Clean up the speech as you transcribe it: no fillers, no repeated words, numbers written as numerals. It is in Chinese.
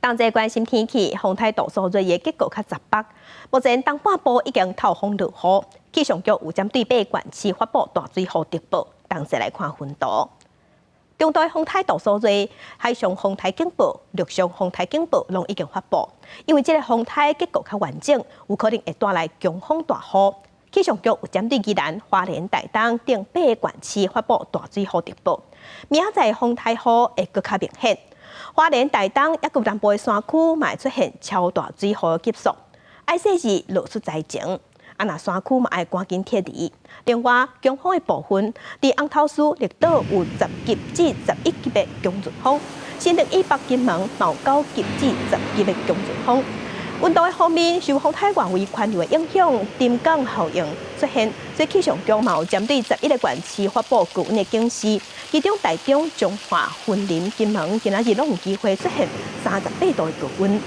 同齐关心天气，风台度数热的结果较十八。目前东半部已经透风落雨，气象局有针对八县市发布大水洪特报。同齐来看分图。中台风台度数热，海上风台警报、陆上风台警报拢已经发布。因为这个风台结构较完整，有可能会带来强风大雨。气象局有针对宜兰、花莲、台东等八个县市发布大水洪特报。明仔载风台雨会更较明显。花莲、台东也有南部的山区，嘛会出现超大水雨的急速，爱细日露出灾情。若山区嘛爱赶紧撤离。另外，强风的部分，伫红头树、绿岛有10级至11级的强阵风，新竹以北、金门嘛有9级至10级的强阵风。温度的方面，受风台外围环流的影响，沉降效应出现，所以气象局嘛有针对11个县市发布高温的警示，其中台中、彰化、云林、金门今仔日拢有机会出现38度的高温。